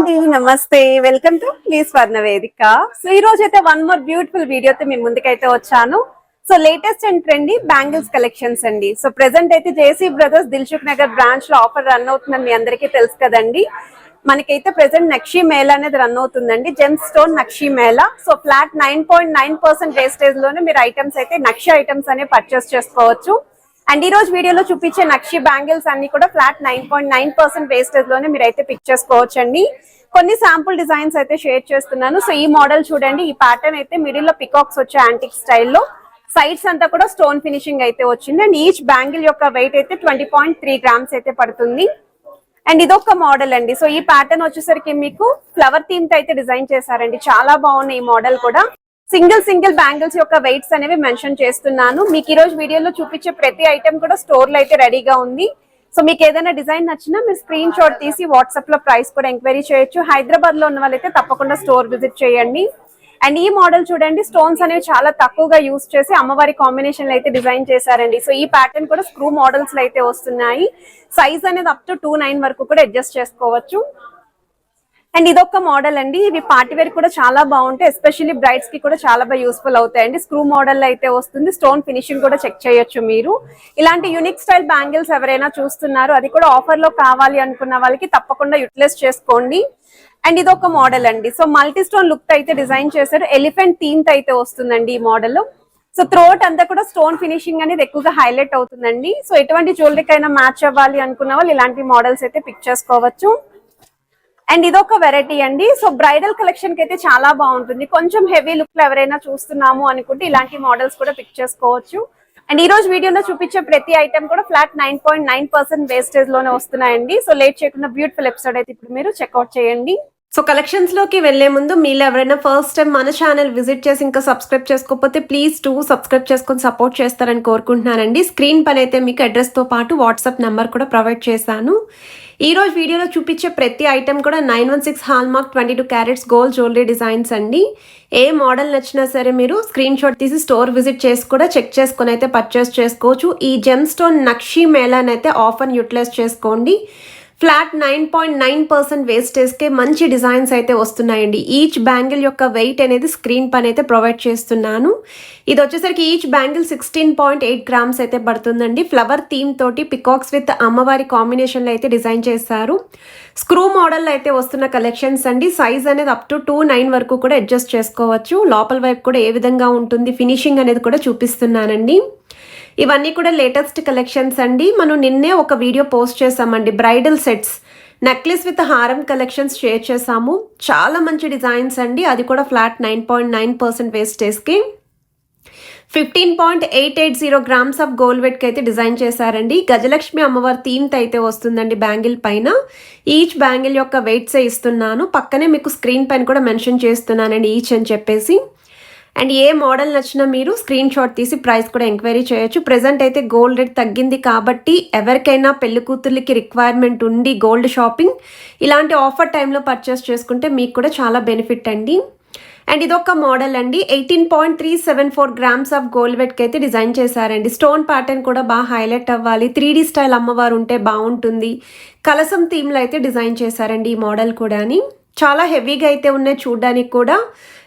అండి నమస్తే welcome to please స్వర్ణ వేదిక. సో ఈ రోజు అయితే వన్ మోర్ బ్యూటిఫుల్ వీడియోతో మీ ముందుకైతే వచ్చాను. So latest and trendy bangles collections అండి. సో ప్రెసెంట్ అయితే JC brothers Dilsukh Nagar branch లో ఆఫర్ రన్ అవుతుందని మీ అందరికీ తెలుసు కదండి. మనకైతే ప్రెసెంట్ నక్షి మేళా అనేది రన్ అవుతుందండి, జెమ్ స్టోన్ నక్షి మేళా. సో ఫ్లాట్ 9.9% వేస్టేజ్ లోనే మీరు ఐటమ్స్ అయితే నక్షి ఐటమ్స్ అనేవి పర్చేస్ చేసుకోవచ్చు. అండ్ ఈ రోజు వీడియోలో చూపించే నక్షి బ్యాంగిల్స్ అన్ని కూడా ఫ్లాట్ 9.9% వేస్టేజ్ లోనే మీరు అయితే పిక్ చేసుకోవచ్చు అండి. కొన్ని శాంపుల్ డిజైన్స్ అయితే షేర్ చేస్తున్నాను. సో ఈ మోడల్ చూడండి, ఈ ప్యాటర్న్ అయితే మిడిల్ లో పికాక్స్ వచ్చే యాంటిక్ స్టైల్లో, సైడ్స్ అంతా కూడా స్టోన్ ఫినిషింగ్ అయితే వచ్చింది. అండ్ ఈచ్ బ్యాంగిల్ యొక్క వెయిట్ అయితే 20.3 గ్రామ్స్ అయితే పడుతుంది. అండ్ ఇదొక మోడల్ అండి. సో ఈ ప్యాటర్న్ వచ్చేసరికి మీకు ఫ్లవర్ థీమ్ తో అయితే డిజైన్ చేశారండి, చాలా బాగుంది ఈ మోడల్ కూడా. సింగిల్ బ్యాంగిల్స్ యొక్క వెయిట్స్ అనేవి మెన్షన్ చేస్తున్నాను. మీకు ఈ రోజు వీడియోలో చూపించే ప్రతి ఐటమ్ కూడా స్టోర్ లో అయితే రెడీగా ఉంది. సో మీకు ఏదైనా డిజైన్ నచ్చినా మీరు స్క్రీన్ షాట్ తీసి వాట్సాప్ లో ప్రైస్ కూడా ఎంక్వైరీ చేయొచ్చు. హైదరాబాద్ లో ఉన్న వాళ్ళైతే తప్పకుండా స్టోర్ విజిట్ చేయండి. అండ్ ఈ మోడల్ చూడండి, స్టోన్స్ అనేవి చాలా తక్కువగా యూస్ చేసి అమ్మవారి కాంబినేషన్ లో అయితే డిజైన్ చేశారండి. సో ఈ ప్యాటర్న్ కూడా స్క్రూ మోడల్స్ లో అయితే వస్తున్నాయి. సైజ్ అనేది అప్ టు 2.9 వరకు కూడా అడ్జస్ట్ చేసుకోవచ్చు. అండ్ ఇదొక మోడల్ అండి, ఇవి పార్టీ వేర్ కూడా చాలా బాగుంటాయి, ఎస్పెషల్లీ బ్రైడ్స్ కి కూడా చాలా బాగా యూస్ఫుల్ అవుతాయండి. స్క్రూ మోడల్ అయితే వస్తుంది, స్టోన్ ఫినిషింగ్ కూడా చెక్ చేయొచ్చు మీరు. ఇలాంటి యూనిక్ స్టైల్ బ్యాంగిల్స్ ఎవరైనా చూస్తున్నారు, అది కూడా ఆఫర్ లో కావాలి అనుకున్న వాళ్ళకి తప్పకుండా యూటిలైజ్ చేసుకోండి. అండ్ ఇదొక మోడల్ అండి. సో మల్టీ స్టోన్ లుక్ అయితే డిజైన్ చేశారు, ఎలిఫెంట్ థీమ్ అయితే వస్తుందండి ఈ మోడల్. సో త్రోట్ అంతా కూడా స్టోన్ ఫినిషింగ్ అనేది ఎక్కువగా హైలైట్ అవుతుందండి. సో ఎటువంటి జ్యువెలరీకి అయినా మ్యాచ్ అవ్వాలి అనుకున్న వాళ్ళు ఇలాంటి మోడల్స్ అయితే పిక్ చేసుకోవచ్చు. అండ్ ఇదొక వెరైటీ అండి. సో బ్రైడల్ కలెక్షన్ కి అయితే చాలా బాగుంటుంది. కొంచెం హెవీ లుక్ లో ఎవరైనా చూస్తున్నాము అనుకుంటే ఇలాంటి మోడల్స్ కూడా పిక్ చేసుకోవచ్చు. అండ్ ఈ రోజు వీడియోలో చూపించే ప్రతి ఐటమ్ కూడా ఫ్లాట్ 9.9% వేస్టేజ్ లోనే వస్తున్నాయండి. సో లేట్ చేయకుండా బ్యూటిఫుల్ ఎపిసోడ్ అయితే ఇప్పుడు మీరు చెక్అవుట్ చేయండి. సో కలెక్షన్స్ లోకి వెళ్లే ముందు మీరు ఎవరైనా ఫస్ట్ టైం మన ఛానల్ విజిట్ చేసి ఇంకా సబ్స్క్రైబ్ చేసుకోకపోతే ప్లీజ్ సబ్స్క్రైబ్ చేసుకొని సపోర్ట్ చేస్తారని కోరుకుంటున్నానండి. స్క్రీన్ పైన అయితే మీకు అడ్రస్ తో పాటు వాట్సాప్ నెంబర్ కూడా ప్రొవైడ్ చేశాను. ఈ రోజు వీడియోలో చూపించే ప్రతి ఐటమ్ కూడా 916 hallmark 22 carats gold jewellery designs అండి. ఏ మోడల్ నచ్చినా సరే మీరు స్క్రీన్ షాట్ తీసి స్టోర్ విజిట్ చేసి కూడా చెక్ చేసుకుని అయితే పర్చేస్ చేసుకోవచ్చు. ఈ జెమ్ స్టోన్ నక్షి మేళాని అయితే ఆఫర్ యూటిలైజ్ చేసుకోండి. ఫ్లాట్ 9.9% వేస్టేజ్కే మంచి డిజైన్స్ అయితే వస్తున్నాయండి. ఈచ్ బ్యాంగిల్ యొక్క వెయిట్ అనేది స్క్రీన్ పైన అయితే ప్రొవైడ్ చేస్తున్నాను. ఇది వచ్చేసరికి ఈచ్ బ్యాంగిల్ 16.8 గ్రామ్స్ అయితే పడుతుందండి. ఫ్లవర్ థీమ్ తోటి పికాక్స్ విత్ అమ్మవారి కాంబినేషన్లో అయితే డిజైన్ చేశారు. స్క్రూ మోడల్ అయితే వస్తున్న కలెక్షన్స్ అండి. సైజ్ అనేది అప్ టు 2.9 వరకు కూడా అడ్జస్ట్ చేసుకోవచ్చు. లోపల వైపు కూడా ఏ విధంగా ఉంటుంది ఫినిషింగ్ అనేది కూడా చూపిస్తున్నానండి. ఇవన్నీ కూడా లేటెస్ట్ కలెక్షన్స్ అండి. మనం నిన్నే ఒక వీడియో పోస్ట్ చేసామండి, బ్రైడల్ సెట్స్ నెక్లెస్ విత్ హారం కలెక్షన్స్ షేర్ చేసాము. చాలా మంచి డిజైన్స్ అండి, అది కూడా ఫ్లాట్ 9.9% వేస్టేజ్కి 15.880 గ్రామ్స్ ఆఫ్ గోల్డ్ వెట్కి అయితే డిజైన్ చేశారండి. గజలక్ష్మి అమ్మవారి థీమ్తో అయితే వస్తుందండి బ్యాంగిల్ పైన. ఈచ్ బ్యాంగిల్ యొక్క వెయిట్స్ ఇస్తున్నాను, పక్కనే మీకు స్క్రీన్ పైన కూడా మెన్షన్ చేస్తున్నానండి ఈచ్ అని చెప్పేసి. అండ్ ఏ మోడల్ నచ్చినా మీరు స్క్రీన్ షాట్ తీసి ప్రైస్ కూడా ఎంక్వైరీ చేయొచ్చు. ప్రెజెంట్ అయితే గోల్డ్ రేట్ తగ్గింది కాబట్టి ఎవరికైనా పెళ్లి కూతుర్లకి రిక్వైర్మెంట్ ఉండి గోల్డ్ షాపింగ్ ఇలాంటి ఆఫర్ టైంలో పర్చేస్ చేసుకుంటే మీకు కూడా చాలా బెనిఫిట్ అండి. అండ్ ఇదొక మోడల్ అండి, 18.374 గ్రామ్స్ ఆఫ్ గోల్డ్ వెట్కి అయితే డిజైన్ చేశారండి. స్టోన్ ప్యాటర్న్ కూడా బాగా హైలైట్ అవ్వాలి, 3D స్టైల్ అమ్మవారు ఉంటే బాగుంటుంది. కలసం థీమ్లో అయితే డిజైన్ చేశారండి ఈ మోడల్ కూడా. చాలా హెవీగా అయితే ఉన్నాయి చూడడానికి కూడా.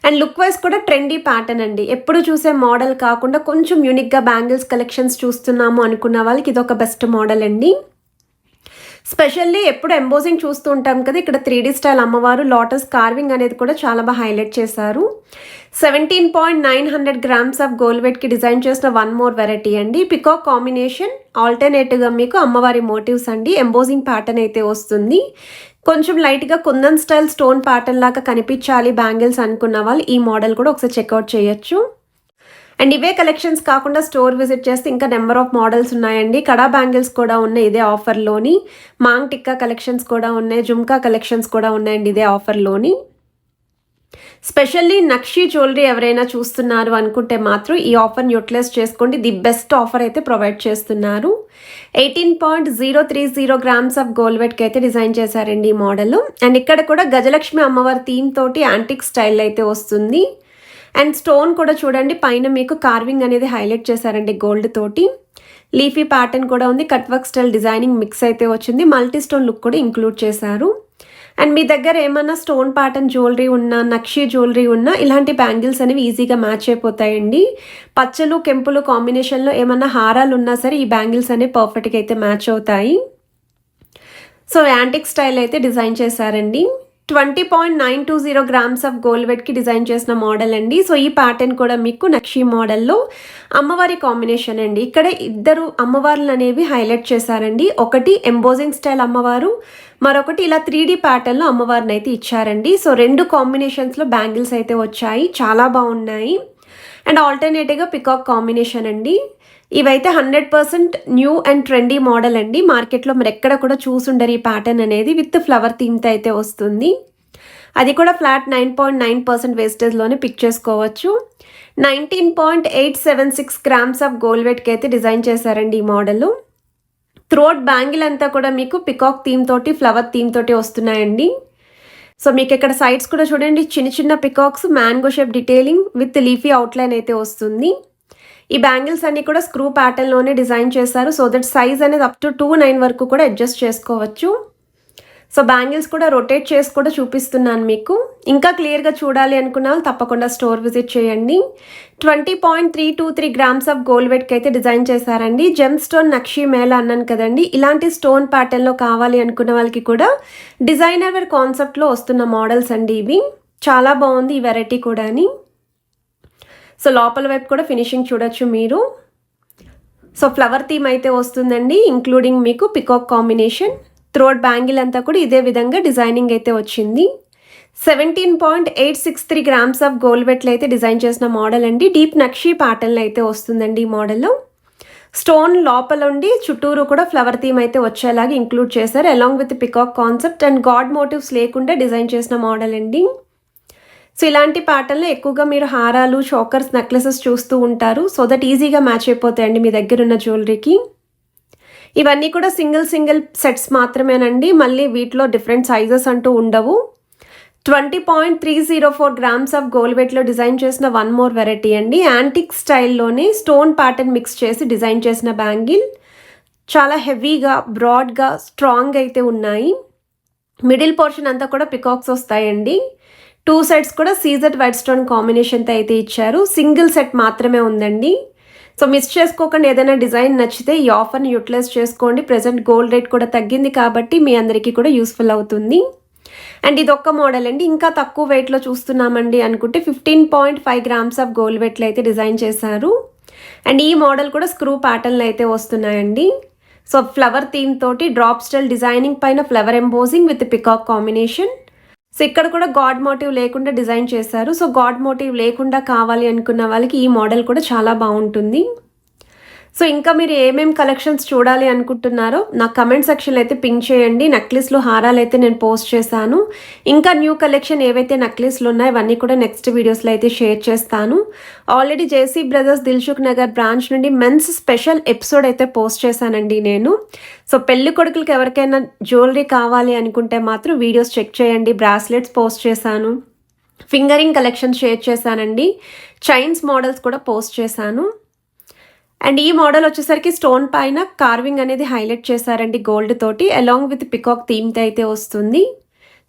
అండ్ లుక్ వైజ్ కూడా ట్రెండీ ప్యాటర్న్ అండి. ఎప్పుడు చూసే మోడల్ కాకుండా కొంచెం యూనిక్గా బ్యాంగిల్స్ కలెక్షన్స్ చూస్తున్నాము అనుకున్న వాళ్ళకి ఇదొక బెస్ట్ మోడల్ అండి. స్పెషల్లీ ఎప్పుడు ఎంబోజింగ్ చూస్తూ ఉంటాం కదా, ఇక్కడ 3D స్టైల్ అమ్మవారు లోటస్ కార్వింగ్ అనేది కూడా చాలా బాగా హైలైట్ చేశారు. 17.900 గ్రామ్స్ ఆఫ్ గోల్డ్ వెట్కి డిజైన్ చేసిన వన్ మోర్ వెరైటీ అండి. పికాక్ కాంబినేషన్ ఆల్టర్నేటివ్గా మీకు అమ్మవారి మోటివ్స్ అండి. ఎంబోజింగ్ ప్యాటర్న్ అయితే వస్తుంది. కొంచెం లైట్గా కుందన్ స్టైల్ స్టోన్ ప్యాటర్న్ లాగా కనిపించాలి బ్యాంగిల్స్ అనుకున్న వాళ్ళు ఈ మోడల్ కూడా ఒకసారి చెక్అవుట్ చేయొచ్చు. అండ్ ఇవే కలెక్షన్స్ కాకుండా స్టోర్ విజిట్ చేస్తే ఇంకా నెంబర్ ఆఫ్ మోడల్స్ ఉన్నాయండి. కడా బ్యాంగిల్స్ కూడా ఉన్నాయి ఇదే ఆఫర్లోని. మాంగ్ టిక్కా కలెక్షన్స్ కూడా ఉన్నాయి, జుమ్కా కలెక్షన్స్ కూడా ఉన్నాయండి ఇదే ఆఫర్లోని. స్పెషల్లీ నక్షి జ్యువెలరీ ఎవరైనా చూస్తున్నారు అనుకుంటే మాత్రం ఈ ఆఫర్ని యూటిలైజ్ చేసుకోండి. ది బెస్ట్ ఆఫర్ అయితే ప్రొవైడ్ చేస్తున్నారు. 18.030 గ్రామ్స్ ఆఫ్ గోల్డ్ వెట్కి అయితే డిజైన్ చేశారండి ఈ మోడల్. అండ్ ఇక్కడ కూడా గజలక్ష్మి అమ్మవారి థీమ్ తోటి యాంటిక్ స్టైల్ అయితే వస్తుంది. అండ్ స్టోన్ కూడా చూడండి పైన మీకు కార్వింగ్ అనేది హైలైట్ చేశారండి గోల్డ్ తోటి. లీఫీ ప్యాటర్న్ కూడా ఉంది, cut work style designing mix అయితే వచ్చింది. మల్టీ స్టోన్ లుక్ కూడా ఇంక్లూడ్ చేశారు. అండ్ మీ దగ్గర ఏమన్నా స్టోన్ ప్యాటర్న్ జ్యువెలరీ ఉన్నా, నక్షి జ్యువెలరీ ఉన్నా ఇలాంటి బ్యాంగిల్స్ అనేవి ఈజీగా మ్యాచ్ అయిపోతాయండి. పచ్చలు కెంపులు కాంబినేషన్లో ఏమన్నా హారాలు ఉన్నా సరే ఈ బ్యాంగిల్స్ అనేవి పర్ఫెక్ట్గా అయితే మ్యాచ్ అవుతాయి. సో యాంటిక్ స్టైల్ అయితే డిజైన్ చేశారండి. 20.920 గ్రామ్స్ ఆఫ్ గోల్డ్ వెట్కి డిజైన్ చేసిన మోడల్ అండి. సో ఈ ప్యాటర్న్ కూడా మీకు నక్షి మోడల్లో అమ్మవారి కాంబినేషన్ అండి. ఇక్కడ ఇద్దరు అమ్మవార్లు అనేవి హైలైట్ చేశారండి. ఒకటి ఎంబోజింగ్ స్టైల్ అమ్మవారు, మరొకటి ఇలా 3D ప్యాటర్న్లో అమ్మవారిని అయితే ఇచ్చారండి. సో 2 కాంబినేషన్స్లో బ్యాంగిల్స్ అయితే వచ్చాయి, చాలా బాగున్నాయి. అండ్ ఆల్టర్నేటివ్గా పికాక్ కాంబినేషన్ అండి. ఇవైతే 100% న్యూ అండ్ ట్రెండీ మోడల్ అండి. మార్కెట్లో మీరు ఎక్కడ కూడా చూసుండరు ఈ ప్యాటర్న్ అనేది. విత్ ఫ్లవర్ థీమ్తో అయితే వస్తుంది. అది కూడా ఫ్లాట్ 9.9% వేస్టేజ్లోనే పిక్ చేసుకోవచ్చు. 19.876 గ్రామ్స్ ఆఫ్ గోల్డ్ వెట్కి అయితే డిజైన్ చేశారండి ఈ మోడల్. థ్రోట్ బ్యాంగిల్ అంతా కూడా మీకు పికాక్ థీమ్ తోటి, ఫ్లవర్ థీమ్ తోటి వస్తున్నాయండి. సో మీకు ఇక్కడ సైడ్స్ కూడా చూడండి, చిన్న చిన్న peacocks, mango shape detailing with leafy outline అయితే వస్తుంది. ఈ బ్యాంగిల్స్ అన్ని కూడా స్క్రూ ప్యాటర్న్లోనే డిజైన్ చేశారు. సో దట్ సైజ్ అనేది అప్ టు 2.9 వరకు కూడా అడ్జస్ట్ చేసుకోవచ్చు. సో బ్యాంగిల్స్ కూడా రొటేట్ చేసి కూడా చూపిస్తున్నాను మీకు. ఇంకా క్లియర్గా చూడాలి అనుకున్న వాళ్ళు తప్పకుండా స్టోర్ విజిట్ చేయండి. 20.323 గ్రామ్స్ ఆఫ్ గోల్డ్ వెట్కి అయితే డిజైన్ చేశారండి. జెమ్ స్టోన్ నక్షి మేళ అన్నాను కదండి, ఇలాంటి స్టోన్ ప్యాటర్న్లో కావాలి అనుకున్న వాళ్ళకి కూడా డిజైనర్ వేర్ కాన్సెప్ట్లో వస్తున్న మోడల్స్ అండి ఇవి. చాలా బాగుంది ఈ వెరైటీ కూడా. సో లోపల వైపు కూడా ఫినిషింగ్ చూడొచ్చు మీరు. సో ఫ్లవర్ థీమ్ అయితే వస్తుందండి, ఇంక్లూడింగ్ మీకు పికాక్ కాంబినేషన్. థ్రోట్ బ్యాంగిల్ అంతా కూడా ఇదే విధంగా డిజైనింగ్ అయితే వచ్చింది. 17.863 గ్రామ్స్ ఆఫ్ గోల్డ్ వెట్లో అయితే డిజైన్ చేసిన మోడల్ అండి. డీప్ నక్షి ప్యాటర్న్ అయితే వస్తుందండి ఈ మోడల్లో. స్టోన్ లోపల ఉండి చుట్టూరు కూడా ఫ్లవర్ థీమ్ అయితే వచ్చేలాగా ఇంక్లూడ్ చేశారు, along with peacock concept and god motifs లేకుండా డిజైన్ చేసిన మోడల్ అండి. సో ఇలాంటి ప్యాటర్న్లో ఎక్కువగా మీరు హారాలు, చోకర్స్, నెక్లెసెస్ చూస్తూ ఉంటారు. సో దట్ ఈజీగా మ్యాచ్ అయిపోతాయండి మీ దగ్గర ఉన్న జ్యువెలరీకి. ఇవన్నీ కూడా సింగిల్ సెట్స్ మాత్రమేనండి. మళ్ళీ వీటిలో డిఫరెంట్ సైజెస్ అంటూ ఉండవు. 20.304 గ్రామ్స్ ఆఫ్ గోల్డ్ వెట్లో డిజైన్ చేసిన వన్ మోర్ వెరైటీ అండి. యాంటిక్ స్టైల్లోనే స్టోన్ ప్యాటర్న్ మిక్స్ చేసి డిజైన్ చేసిన బ్యాంగిల్. చాలా హెవీగా, బ్రాడ్గా, స్ట్రాంగ్ అయితే ఉన్నాయి. మిడిల్ పోర్షన్ అంతా కూడా పికాక్స్ వస్తాయండి. 2 సెట్స్ కూడా సీజెడ్ వైట్ స్టోన్ కాంబినేషన్తో అయితే ఇచ్చారు. సింగిల్ సెట్ మాత్రమే ఉందండి. సో మిస్ చేసుకోకుండా ఏదైనా డిజైన్ నచ్చితే ఈ ఆఫర్ని యూటిలైజ్ చేసుకోండి. ప్రెజెంట్ గోల్డ్ రేట్ కూడా తగ్గింది కాబట్టి మీ అందరికీ కూడా యూస్ఫుల్ అవుతుంది. అండ్ ఇది ఒక్క మోడల్ అండి. ఇంకా తక్కువ వెయిట్లో చూస్తున్నామండి అనుకుంటే 15.5 గ్రామ్స్ ఆఫ్ గోల్డ్ వెట్లో అయితే డిజైన్ చేశారు. అండ్ ఈ మోడల్ కూడా స్క్రూ ప్యాటర్న్లు అయితే వస్తున్నాయండి. సో ఫ్లవర్ థీమ్ తోటి డ్రాప్ స్టైల్ డిజైనింగ్ పైన flower embossing with peacock combination. So ఇక్కడ కూడా గాడ్ మోటివ్ లేకుండా డిజైన్ చేశారు. సో గాడ్ మోటివ్ లేకుండా కావాలి అనుకున్న వాళ్ళకి ఈ మోడల్ కూడా చాలా బాగుంటుంది. సో ఇంకా మీరు ఏమేమి కలెక్షన్స్ చూడాలి అనుకుంటున్నారో నాకు కమెంట్ సెక్షన్లో అయితే పింక్ చేయండి. నెక్లెస్లు, హారాలు అయితే నేను పోస్ట్ చేశాను. ఇంకా న్యూ కలెక్షన్ ఏవైతే నెక్లెస్లు ఉన్నాయో ఇవన్నీ కూడా నెక్స్ట్ వీడియోస్లో అయితే షేర్ చేస్తాను. Already JC brothers Dilsukh Nagar branch నుండి మెన్స్ స్పెషల్ ఎపిసోడ్ అయితే పోస్ట్ చేశానండి నేను. సో పెళ్లి కొడుకులకి ఎవరికైనా జ్యువెలరీ కావాలి అనుకుంటే మాత్రం వీడియోస్ చెక్ చేయండి. బ్రాస్లెట్స్ పోస్ట్ చేశాను, ఫింగరింగ్ కలెక్షన్ షేర్ చేశానండి, చైన్స్ మోడల్స్ కూడా పోస్ట్ చేశాను. అండ్ ఈ మోడల్ వచ్చేసరికి స్టోన్ పైన కార్వింగ్ అనేది హైలైట్ చేశారండి గోల్డ్ తోటి, అలాంగ్ విత్ పికాక్ థీమ్తో అయితే వస్తుంది.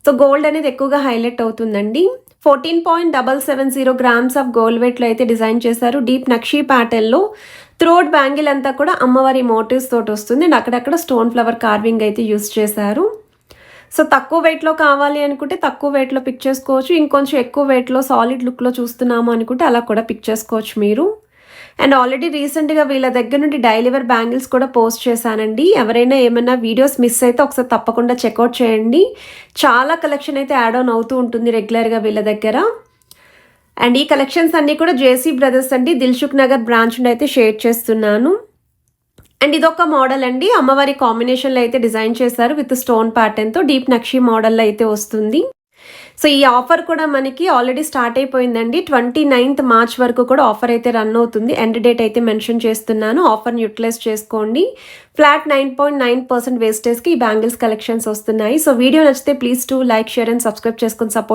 సో గోల్డ్ అనేది ఎక్కువగా హైలైట్ అవుతుందండి. 14.770 గ్రామ్స్ ఆఫ్ గోల్డ్ వెట్లో అయితే డిజైన్ చేశారు. డీప్ నక్షి ప్యాటర్న్లో థ్రోట్ బ్యాంగిల్ అంతా కూడా అమ్మవారి మోటివ్స్ తోటి వస్తుంది. అండ్ అక్కడక్కడ స్టోన్ ఫ్లవర్ కార్వింగ్ అయితే యూస్ చేశారు. సో తక్కువ వెయిట్లో కావాలి అనుకుంటే తక్కువ వెయిట్లో పిక్ చేసుకోవచ్చు. ఇంకొంచెం ఎక్కువ వెయిట్లో సాలిడ్ లుక్లో చూస్తున్నాము అనుకుంటే అలా కూడా పిక్ చేసుకోవచ్చు మీరు. అండ్ ఆల్రెడీ రీసెంట్గా వీళ్ళ దగ్గర నుండి డైలీ వేర్ బ్యాంగిల్స్ కూడా పోస్ట్ చేశానండి. ఎవరైనా ఏమైనా వీడియోస్ మిస్ అయితే ఒకసారి తప్పకుండా చెక్అవుట్ చేయండి. చాలా కలెక్షన్ అయితే యాడ్ ఆన్ అవుతూ ఉంటుంది రెగ్యులర్గా వీళ్ళ దగ్గర. అండ్ ఈ కలెక్షన్స్ అన్నీ కూడా జేసీ బ్రదర్స్ అండి దిల్సుఖ్ నగర్ బ్రాంచ్ నుండి అయితే షేర్ చేస్తున్నాను. అండ్ ఇదొక మోడల్ అండి, అమ్మవారి కాంబినేషన్లో అయితే డిజైన్ చేశారు విత్ స్టోన్ ప్యాటర్న్తో. డీప్ నక్షి మోడల్లో అయితే వస్తుంది. సో ఈ ఆఫర్ కూడా మనకి ఆల్రెడీ స్టార్ట్ అయిపోయిందండి. 29th మార్చ్ వరకు కూడా ఆఫర్ అయితే రన్ అవుతుంది. ఎండ్ డేట్ అయితే మెన్షన్ చేస్తున్నాను. ఆఫర్ని యూటిలైజ్ చేసుకోండి. ఫ్లాట్ 9.9% వేస్టేజ్కి ఈ బ్యాంగిల్స్ కలెక్షన్స్ వస్తున్నాయి. సో వీడియో నచ్చితే please to like, share and subscribe చేసుకొని సపోర్ట్